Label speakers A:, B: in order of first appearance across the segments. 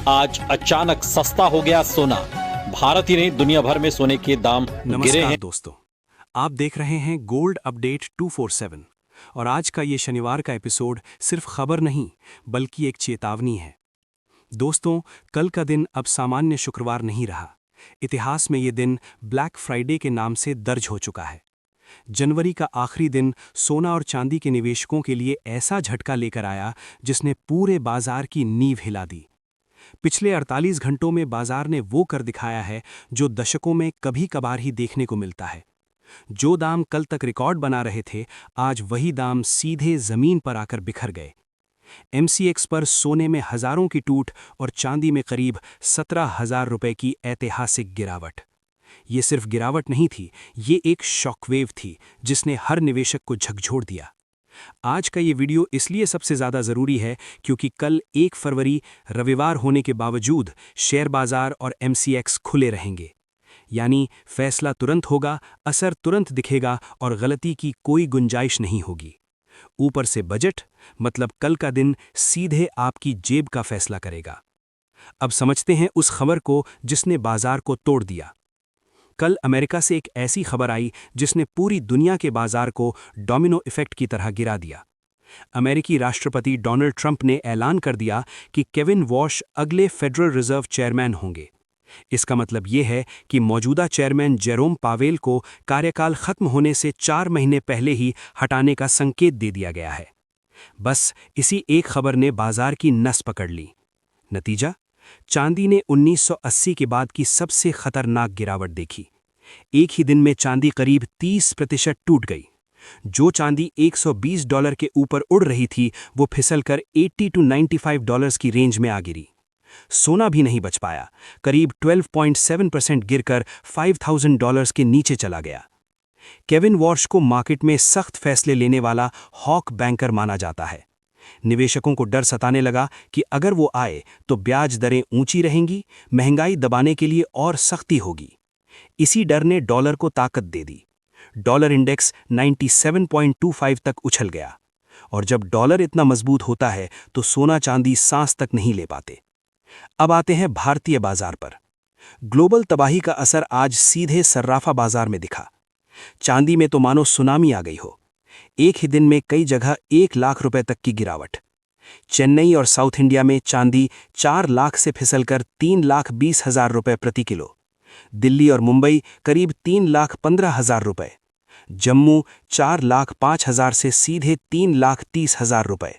A: आज अचानक सस्ता हो गया सोना। भारत ही नहीं दुनिया भर में सोने के दाम गिरे
B: नमस्कार
A: हैं।
B: दोस्तों, आप देख रहे हैं गोल्ड अपडेट 247 और आज का ये शनिवार का एपिसोड सिर्फ खबर नहीं बल्कि एक चेतावनी है। दोस्तों, कल का दिन अब सामान्य शुक्रवार नहीं रहा। इतिहास में ये दिन ब्लैक फ्राइडे के नाम से दर्ज हो चुका है। जनवरी का आखिरी दिन सोना और चांदी के निवेशकों के लिए ऐसा झटका लेकर आया जिसने पूरे बाजार की नींव हिला दी। पिछले 48 घंटों में बाजार ने वो कर दिखाया है जो दशकों में कभी कभार ही देखने को मिलता है। जो दाम कल तक रिकॉर्ड बना रहे थे, आज वही दाम सीधे जमीन पर आकर बिखर गए। एमसीएक्स पर सोने में हजारों की टूट और चांदी में करीब 17,000 रुपए की ऐतिहासिक गिरावट। ये सिर्फ गिरावट नहीं थी, ये एक शॉकवेव थी जिसने हर निवेशक को झकझोर दिया। आज का ये वीडियो इसलिए सबसे ज़्यादा ज़रूरी है क्योंकि कल 1 फरवरी रविवार होने के बावजूद शेयर बाजार और एमसीएक्स खुले रहेंगे। यानी फैसला तुरंत होगा, असर तुरंत दिखेगा और गलती की कोई गुंजाइश नहीं होगी। ऊपर से बजट, मतलब कल का दिन सीधे आपकी जेब का फैसला करेगा। अब समझते हैं उस खबर को जिसने बाजार को तोड़ दिया। कल अमेरिका से एक ऐसी खबर आई जिसने पूरी दुनिया के बाजार को डोमिनो इफेक्ट की तरह गिरा दिया। अमेरिकी राष्ट्रपति डोनाल्ड ट्रंप ने ऐलान कर दिया कि केविन वॉश अगले फेडरल रिजर्व चेयरमैन होंगे। इसका मतलब ये है कि मौजूदा चेयरमैन जेरोम पावेल को कार्यकाल खत्म होने से 4 महीने पहले ही हटाने का संकेत दे दिया गया है। बस इसी एक खबर ने बाजार की नस पकड़ ली। नतीजा, चांदी ने 1980 के बाद की सबसे खतरनाक गिरावट देखी। एक ही दिन में चांदी करीब 30% टूट गई। जो चांदी $120 के ऊपर उड़ रही थी, वो फिसलकर $80 to $95 की रेंज में आ गिरी। सोना भी नहीं बच पाया, करीब 12.7% गिरकर $5,000 के नीचे चला गया। केविन वॉश को मार्केट में सख्त फैसले लेने वाला हॉक बैंकर माना जाता है। निवेशकों को डर सताने लगा कि अगर वो आए तो ब्याज दरें ऊंची रहेंगी, महंगाई दबाने के लिए और सख्ती होगी। इसी डर ने डॉलर को ताकत दे दी। डॉलर इंडेक्स 97.25 तक उछल गया। और जब डॉलर इतना मजबूत होता है तो सोना चांदी सांस तक नहीं ले पाते। अब आते हैं भारतीय बाजार पर। ग्लोबल तबाही का असर आज सीधे सर्राफा बाजार में दिखा। चांदी में तो मानो सुनामी आ गई हो। एक ही दिन में कई जगह 1 लाख रुपए तक की गिरावट। चेन्नई और साउथ इंडिया में चांदी 4 लाख से फिसलकर 3,20,000 रुपए प्रति किलो। दिल्ली और मुंबई करीब 3,15,000 रुपए। जम्मू 4,05,000 से सीधे 3,30,000 रुपए।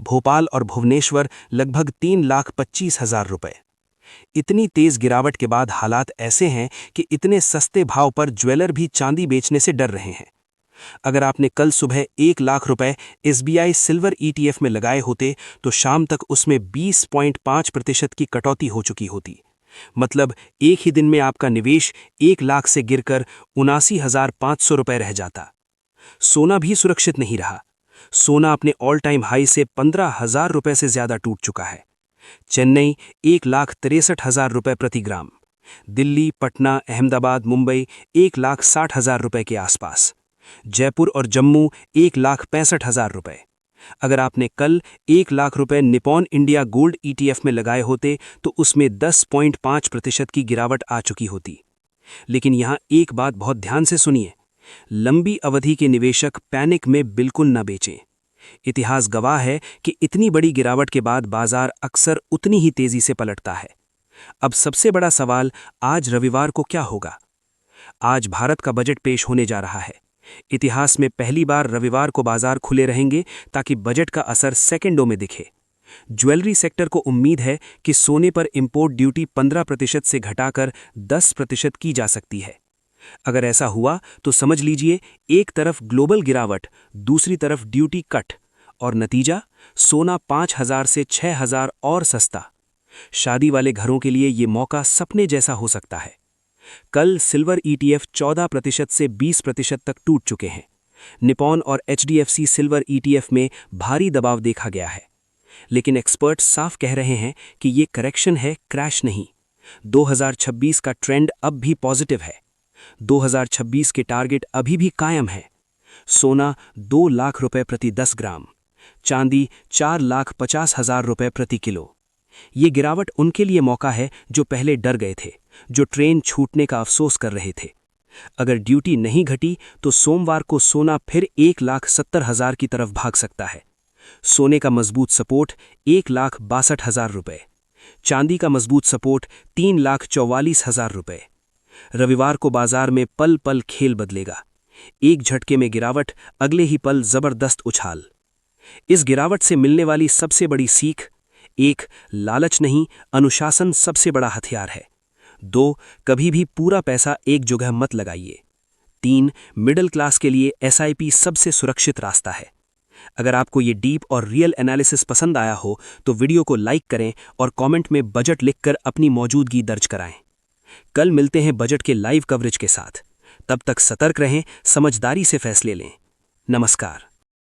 B: भोपाल और भुवनेश्वर लगभग 3,25,000 रुपए। इतनी तेज गिरावट के बाद हालात ऐसे हैं कि इतने सस्ते भाव पर ज्वेलर भी चांदी बेचने से डर रहे हैं। अगर आपने कल सुबह 1 लाख रुपए एसबीआई सिल्वर ईटीएफ में लगाए होते तो शाम तक उसमें 20.5% की कटौती हो चुकी होती। मतलब एक ही दिन में आपका निवेश 1 लाख से गिरकर 79,500 रुपए रह जाता। सोना भी सुरक्षित नहीं रहा। सोना अपने ऑल टाइम हाई से 15,000 रुपए से ज्यादा टूट चुका है। चेन्नई 1,63,000 रुपए प्रति ग्राम। दिल्ली, पटना, अहमदाबाद, मुंबई 1,60,000 रुपए के आसपास। जयपुर और जम्मू 1,65,000 रुपए। अगर आपने कल 1 लाख रुपए निपॉन इंडिया गोल्ड ईटीएफ में लगाए होते तो उसमें 10.5% की गिरावट आ चुकी होती। लेकिन यहां एक बात बहुत ध्यान से सुनिए, लंबी अवधि के निवेशक पैनिक में बिल्कुल न बेचें। इतिहास गवाह है कि इतनी बड़ी गिरावट के बाद बाजार अक्सर उतनी ही तेजी से पलटता है। अब सबसे बड़ा सवाल, आज रविवार को क्या होगा? आज भारत का बजट पेश होने जा रहा है। इतिहास में पहली बार रविवार को बाजार खुले रहेंगे ताकि बजट का असर सेकंडों में दिखे। ज्वेलरी सेक्टर को उम्मीद है कि सोने पर इंपोर्ट ड्यूटी 15% से घटाकर 10% की जा सकती है। अगर ऐसा हुआ तो समझ लीजिए, एक तरफ ग्लोबल गिरावट, दूसरी तरफ ड्यूटी कट और नतीजा सोना 5,000 से 6,000 और सस्ता। शादी वाले घरों के लिए ये मौका सपने जैसा हो सकता है। कल सिल्वर ईटीएफ 14% से 20% तक टूट चुके हैं। निपॉन और एचडीएफसी सिल्वर ईटीएफ में भारी दबाव देखा गया है। लेकिन एक्सपर्ट्स साफ कह रहे हैं कि ये करेक्शन है, क्रैश नहीं। 2026 का ट्रेंड अब भी पॉजिटिव है। 2026 के टारगेट अभी भी कायम है। सोना 2 लाख रुपए प्रति 10 ग्राम, चांदी 4,50,000 रुपए प्रति किलो। ये गिरावट उनके लिए मौका है जो पहले डर गए थे, जो ट्रेन छूटने का अफसोस कर रहे थे। अगर ड्यूटी नहीं घटी तो सोमवार को सोना फिर 1,70,000 की तरफ भाग सकता है। सोने का मजबूत सपोर्ट 1,62,000 रुपए, चांदी का मजबूत सपोर्ट 3,44,000 रुपए। रविवार को बाजार में पल पल खेल बदलेगा। एक झटके में गिरावट, अगले ही पल जबरदस्त उछाल। इस गिरावट से मिलने वाली सबसे बड़ी सीख: 1. लालच नहीं, अनुशासन सबसे बड़ा हथियार है। 2. कभी भी पूरा पैसा एक जगह मत लगाइए। 3. मिडिल क्लास के लिए SIP सबसे सुरक्षित रास्ता है। अगर आपको ये डीप और रियल एनालिसिस पसंद आया हो तो वीडियो को लाइक करें और कमेंट में बजट लिखकर अपनी मौजूदगी दर्ज कराएं। कल मिलते हैं बजट के लाइव कवरेज के साथ। तब तक सतर्क रहें, समझदारी से फैसले लें। नमस्कार।